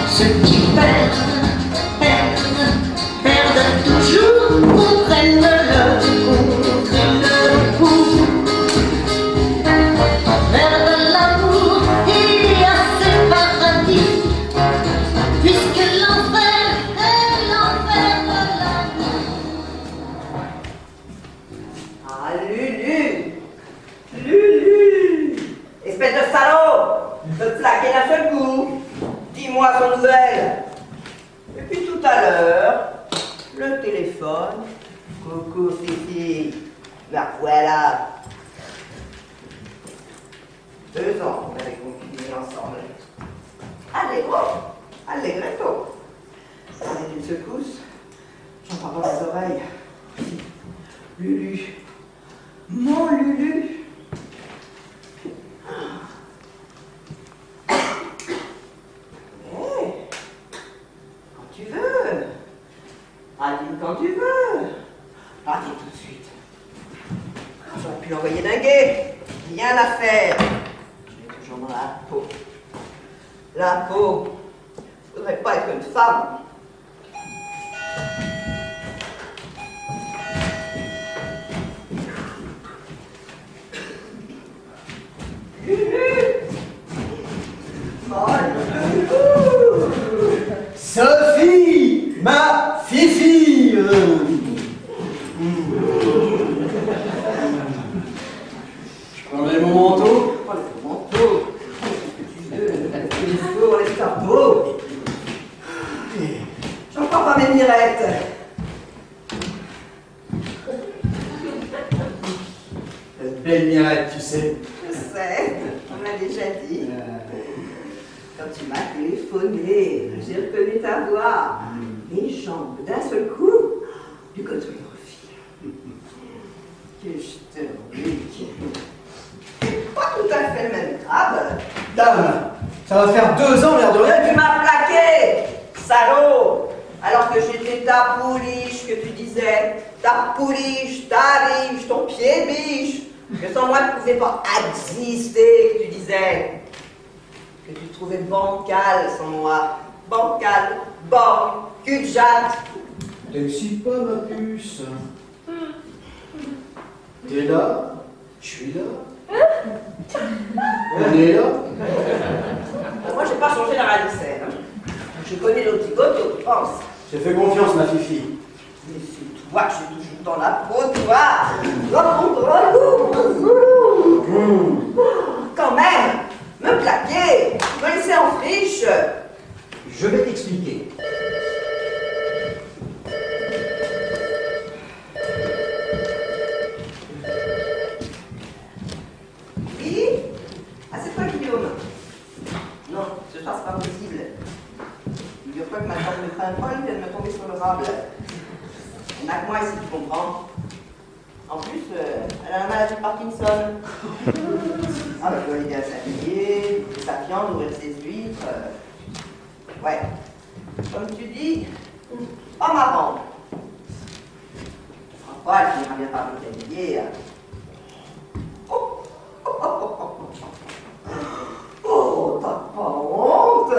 Ceux qui perdent toujours, comprennent le coup. Vers de l'amour, il y a ces paradis, puisque l'enfer est l'enfer de l'amour. Ah, Lulu! Lulu! Espèce de salaud! De te plaquer d'un seul coup! Dis-moi son nouvelle! Et puis tout à l'heure, le téléphone. Coucou Fifi! Ben voilà! 2 ans on avait concubiné ensemble. Allegretto! Ça met une secousse. J'entends dans les oreilles. Lulu! Mon Lulu! Quand tu veux. Dis quand tu veux. Dis tout de suite. J'aurais pu l'envoyer dinguer. Rien à faire. Je l'ai toujours dans la peau. La peau. Je voudrais pas être une femme. Sophie, ma Fifi. Je prendrai mon manteau. Oh, le manteau. Qu'est-ce que tu veux? Les fours, les escargots. J'entends pas mes mirettes. Belle mirette, tu sais. Je sais, on m'a déjà dit. Quand tu m'as téléphoné, j'ai reconnu ta voix. Les jambes d'un seul coup, du côté de refil. Que je te remercie. Pas tout à fait le même crabe. Dame, ça va faire 2 ans, l'air de rien. Tu m'as plaqué, salaud. Alors que j'étais ta pouliche, que tu disais, ta pouliche, ta riche, ton pied biche. Que sans moi, tu ne pouvais pas exister, que tu disais. Que tu trouvais bancal sans moi. Bancal, borgne, cul-de-jatte. T'excites pas, ma puce. T'es là, je suis là. On est là. Moi, j'ai pas changé la radicelle. Je connais l'autre zigote, tu penses. J'ai fait confiance, ma Fifi. Mais c'est toi, je suis toujours dans la peau, toi. Quand même, me plaquer, me laisser en friche. Je vais t'expliquer. Oui? Ah, c'est toi, Guillaume. Non, ce soir, c'est pas possible. Figure-toi que ma tante me craint pas, elle vient de me tomber sur le rable. Il n'y en a que moi ici, tu comprends. En plus, elle a la maladie de Parkinson. Ah, je dois l'aider à s'habiller, sa viande, ouvrir ses huîtres. Ouais. Comme tu dis, pas marrant. Enfin, elle finira bien par me t'habiller. Oh, t'as pas honte.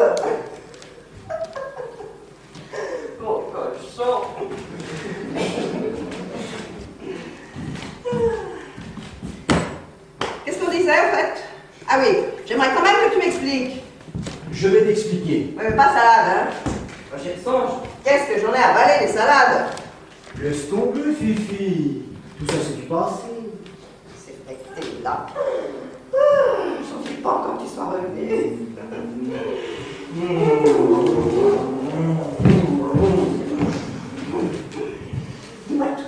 Mon cochon. Qu'est-ce qu'on disait en fait? Ah oui, j'aimerais quand même que tu m'expliques. Je vais t'expliquer. Ouais, mais pas salade, hein. Quand j'ai le songe, qu'est-ce que j'en ai avalé des salades? Laisse tomber, Fifi. Tout ça, c'est du passé. C'est vrai que t'es là. J'en suis pas quand tu sois revenu. Dis-moi tout.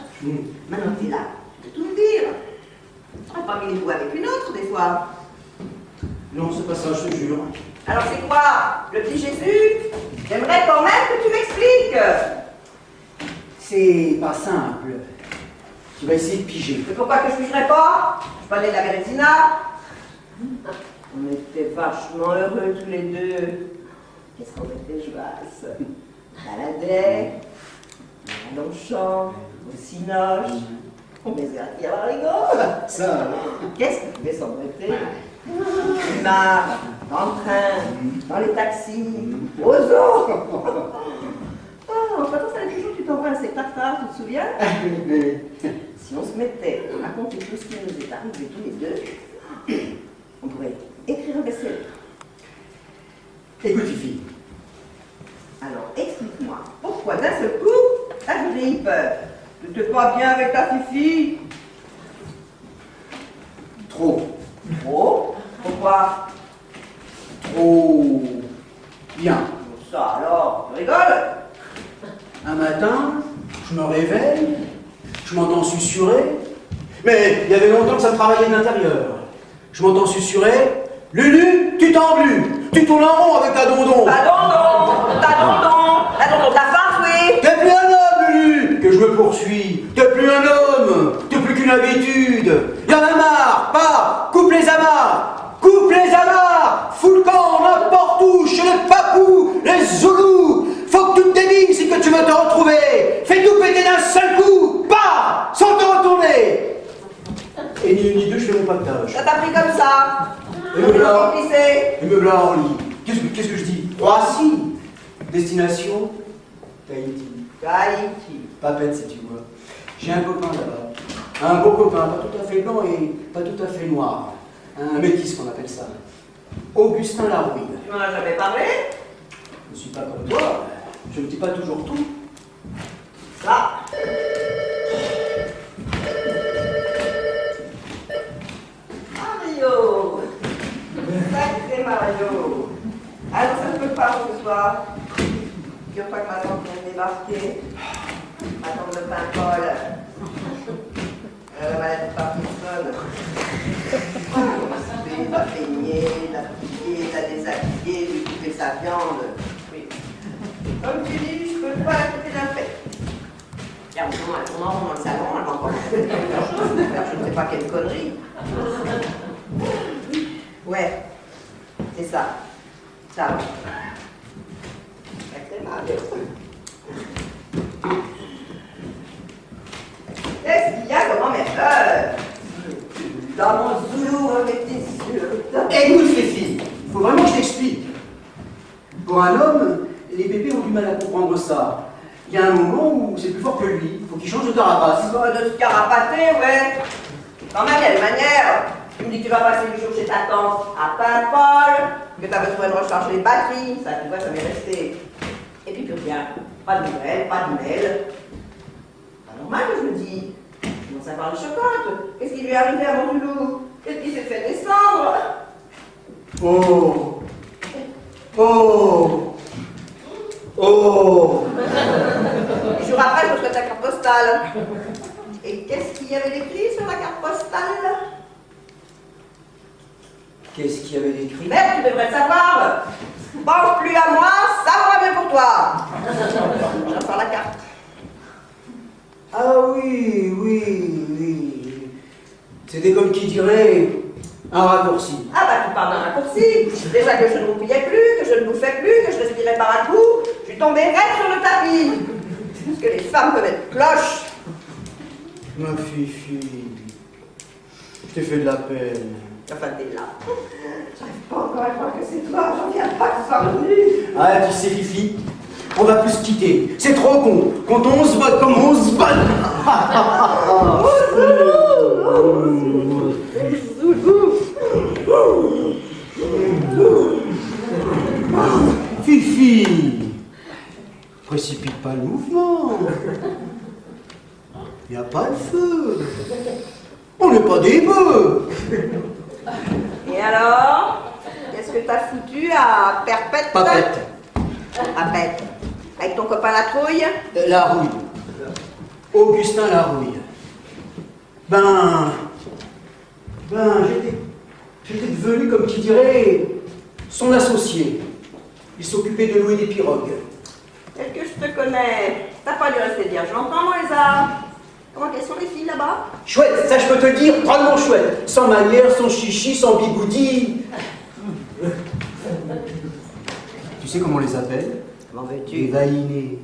Maintenant que t'es là, tu peux tout me dire. Tu n'aurais pas mis les doigts avec une autre des fois. Non, c'est pas ça, je te jure. Alors c'est quoi? Le petit Jésus? J'aimerais quand même que tu m'expliques. C'est pas simple. Tu vas essayer de piger. C'est pourquoi que je pigerais pas? Je parlais de la Bérésina. On était vachement heureux tous les deux. Qu'est-ce qu'on était jouasses. On baladait, on allait dans le champ, au cinoche, on baisait à la rigole. Ça, Qu'est-ce qu'on pouvait s'embêter? Tu marches, dans le train, dans les taxis, aux eaux. Oh, enfin, ça fait toujours que tu t'envoies un spectacle, tu te souviens? Si on se mettait à raconter tout ce qui nous est arrivé tous les deux, on pourrait écrire un best-seller. Écoute, Fifi. Alors, explique-moi, pourquoi d'un seul coup, t'as eu peur? Tu t'es pas bien avec ta Fifi? Trop. Trop? Pourquoi? Trop bien. Ça alors, tu rigoles? Un matin, je me réveille, je m'entends susurrer, mais il y avait longtemps que ça me travaillait de l'intérieur. Je m'entends susurrer, Lulu, tu t'emblues, tu tournes en rond avec ta dondon. Ta dondon de la farce, oui. T'es plus un homme, Lulu, que je me poursuis. T'es plus un homme, t'es plus qu'une habitude. Y'en a marre, pas, coupe les amarres, fous le camp, n'importe où, chez les papous, les zoulous. Faut que tu te débiles si que tu veux te retrouver. Fais tout péter d'un seul coup, pas, sans te retourner. Et ni une ni deux, je fais mon pactage. Ça t'a pris comme ça. Et me voilà. Glissé. Et me voilà en lit. Qu'est-ce que je dis? Roissy. Destination Tahiti. Tahiti. Pas bête si tu vois. J'ai un copain là-bas. Un beau copain, pas tout à fait blanc et pas tout à fait noir. Un métis qu'on appelle ça. Augustin Larouille. Tu m'en as jamais parlé? Je ne suis pas comme toi. Je ne dis pas toujours tout. Ça. Mario. Sacré Mario. Alors ça ne peut pas ce soir. Figure-toi que ma tante vient de débarquer. Ma tante de Paimpol. La maladie de Parkinson. Il l'a peigné, il l'a plié, il l'a déshabillé, lui couper sa viande. Oui. Comme tu dis, je peux pas la couper d'un fait. Tiens, au moment, elle tourne en rond dans le salon, elle va encore faire quelque chose, faire je ne sais pas quelle connerie. Ouais, c'est ça. Ça. C'est Mario. Qu'est-ce qu'il y a comme emmerdeur? Dans mon zoulou avec tes yeux. Écoute, Fifi, faut vraiment que je t'explique. Pour un homme, les bébés ont du mal à comprendre ça. Il y a un moment où c'est plus fort que lui. Faut qu'il change de carapace. De se carapater, ouais. Quand même, il y a une manière. Tu me dis que tu vas passer le jour chez ta tante à Paimpol, que tu as besoin de recharger les batteries. Ça, tu vois, ça m'est resté. Et puis plus rien. Pas de nouvelles, pas de mail. Pas normal, je me dis. Je commence à avoir le chocotte. Qu'est-ce qui lui est arrivé à mon loulou? Qu'est-ce qui s'est fait descendre? Oh. Oh. Oh. Et jour après, je reçois ta carte postale. Et qu'est-ce qu'il y avait écrit sur la carte postale? Qu'est-ce qu'il y avait écrit? Merde, tu devrais le savoir. Pense plus à moi, ça va mieux pour toi. Je vais faire la carte. Ah oui, oui, oui. C'était comme qui dirait un raccourci. Ah bah tu parles d'un raccourci. Déjà que je ne m'oubliais plus, que je ne bouffais plus, que je respirais par un coup, je suis tombée raide sur le tapis. Parce que les femmes peuvent être cloches. Ma Fifi, je t'ai fait de la peine. Enfin, t'es là. J'arrive pas encore à croire que c'est toi, j'en viens pas que tu sois revenu. Ah, tu sais, Fifi, on va plus se quitter. C'est trop con. Quand on se bat comme on se bat. Fifi, précipite pas le mouvement. Il n'y a pas de feu. On n'est pas des bœufs. Et alors, qu'est-ce que t'as foutu à Perpète? Papette. À Bête. Avec ton copain la trouille? Larouille. Augustin Larouille. J'étais devenu, comme qui dirait, son associé. Il s'occupait de louer des pirogues. Est-ce que je te connais? T'as pas dû rester dire, je l'entends, moi, les arts. Comment qu'elles sont les filles là-bas? Chouette, ça je peux te le dire, drôlement chouette. Sans manière, sans chichi, sans bigoudi. Tu sais comment on les appelle? Comment veux-tu? Les vaïnés.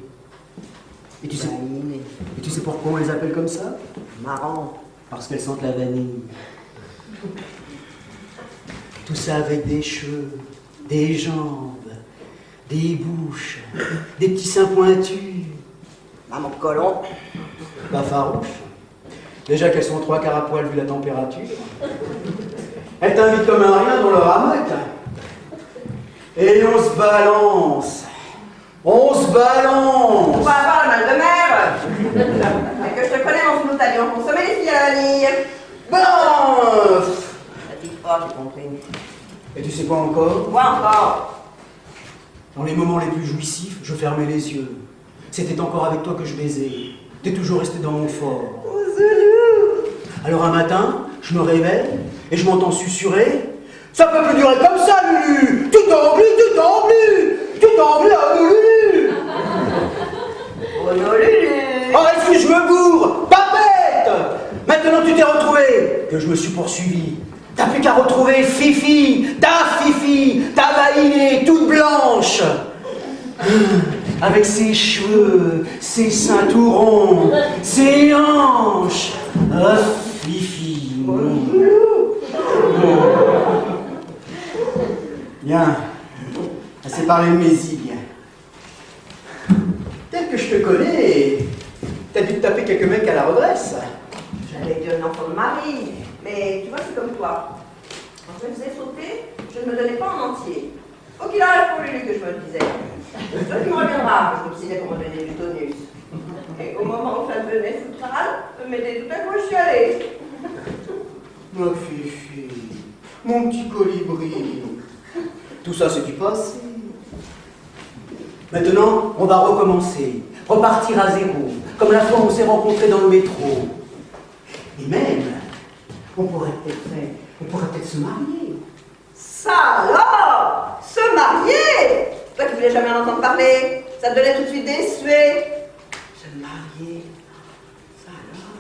Et tu sais pourquoi on les appelle comme ça? Marrant. Parce qu'elles sentent la vanille. Tout ça avec des cheveux, des jambes, des bouches, des petits seins pointus. Maman colon. Pas farouche. Déjà qu'elles sont 3 quarts à poil vu la température. Elles t'invitent comme un rien dans leur hamac. Et on se balance. On se balance. On va avoir le mal de mer. Et que je te connais, mon flou, t'as dû en consommer les filles à la vanille. Bon. La petite fois, j'ai compris. Et tu sais quoi encore? Quoi encore? Dans les moments les plus jouissifs, je fermais les yeux. C'était encore avec toi que je baisais. T'es toujours resté dans mon fort. Oh, Zoulou. Alors un matin, je me réveille et je m'entends susurrer. Ça peut plus durer comme ça, Lulu. Tu t'en à nous, Lulu. Oh non, Lulu. Oh, est-ce que je me bourre? Papette. Maintenant tu t'es retrouvé, que je me suis poursuivi. T'as plus qu'à retrouver Fifi, ta vaïnée toute blanche. Avec ses cheveux, ses seins tout ronds, ses hanches. Ah, Fifi. Bien, assez parlé de mes zigues. Tel que je te connais, t'as dû te taper quelques mecs à la redresse. J'avais été un enfant de mari, mais tu vois, c'est comme toi. Quand je me faisais sauter, je ne me donnais pas en entier. Faut qu'il arrive pour Lulu que je me le disais. Toi, tu me reviendras, je me décidais pour me donner du tonus. Et au moment où ça devenait foutral, me mettais tout à coup, je suis allée. Ma Fifi, mon petit colibri. Tout ça, c'est du passé. Maintenant, on va recommencer, repartir à zéro, comme la fois où on s'est rencontrés dans le métro. Et même, on pourrait peut-être se marier. Ça alors, se marier. Toi qui voulais jamais en entendre parler, ça te donnait tout de suite des suées. Se marier, ça alors.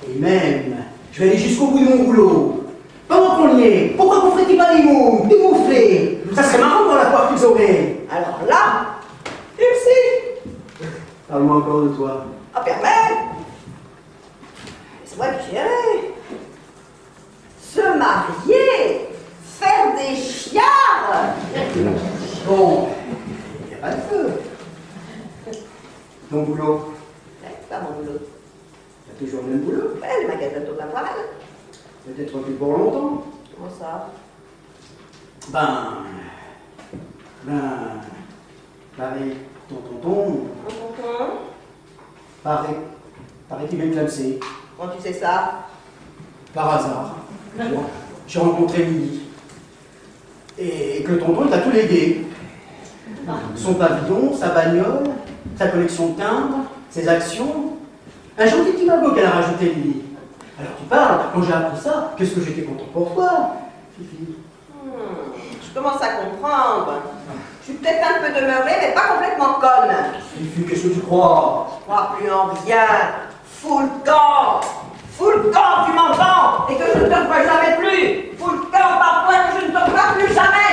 Et même, je vais aller jusqu'au bout de mon boulot. Pendant qu'on y est, pourquoi qu'on ferait-il pas des mouflés? Ça serait marrant pour la part qu'ils auraient. Alors là, merci. Parle-moi encore de toi. Ah, permet. Laisse-moi digérer. Se marier, faire des chiards. Bon, il n'y a pas de feu. Mon boulot, Ouais, pas mon boulot. t'as toujours le même boulot. Ouais, le magasin tourne la voile. Peut-être plus pour longtemps. Comment ça? Pareil, ton tonton, pareil qu'il vient me clamser. Comment tu sais ça? Par hasard. J'ai rencontré Lily. Et que le tonton, il t'a tout légué. Son pavillon, sa bagnole, sa collection de timbres, ses actions. Un gentil petit magot qu'elle a rajouté, Lily. Alors tu parles, quand j'ai appris ça, qu'est-ce que j'étais content pour toi, Fifi. Je commence à comprendre. Je suis peut-être un peu demeurée, mais pas complètement conne. Fifi, qu'est-ce que tu crois? Je crois plus en rien. Fous le camp, tu m'entends? Et que je ne te revois jamais plus. Fous le camp, parfois que je ne te revois plus jamais.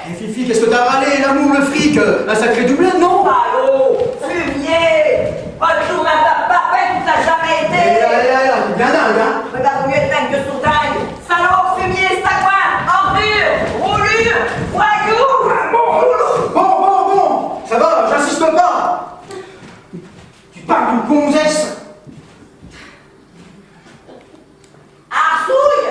Et Fifi, qu'est-ce que t'as râlé? L'amour, le fric, un sacré doublé, non? Allô, fumier, retourne à ta papette où t'as jamais été. Allez, bien dingue, hein? Regarde mieux être dingue que sous dingue. Salaud, fumier, stagouin, ordure, roulure, voyou. Bon, ça va, j'insiste pas. Tu parles d'une gonzesse. Arsouille.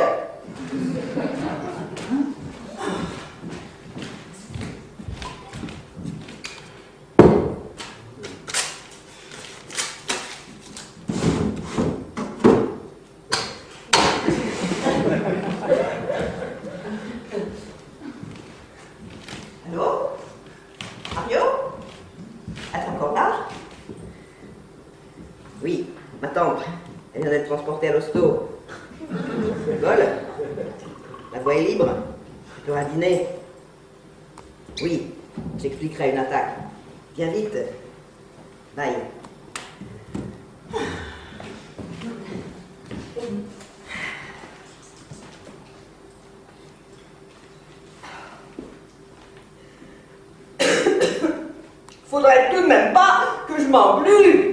Allô? Mario? Elle est encore là? Oui, ma tante. Elle vient d'être transportée à l'hosto. Tu rigoles? La voie est libre. Tu auras dîner. Oui, j'expliquerai une attaque. Viens vite. Bye. Faudrait tout de même pas que je m'englue.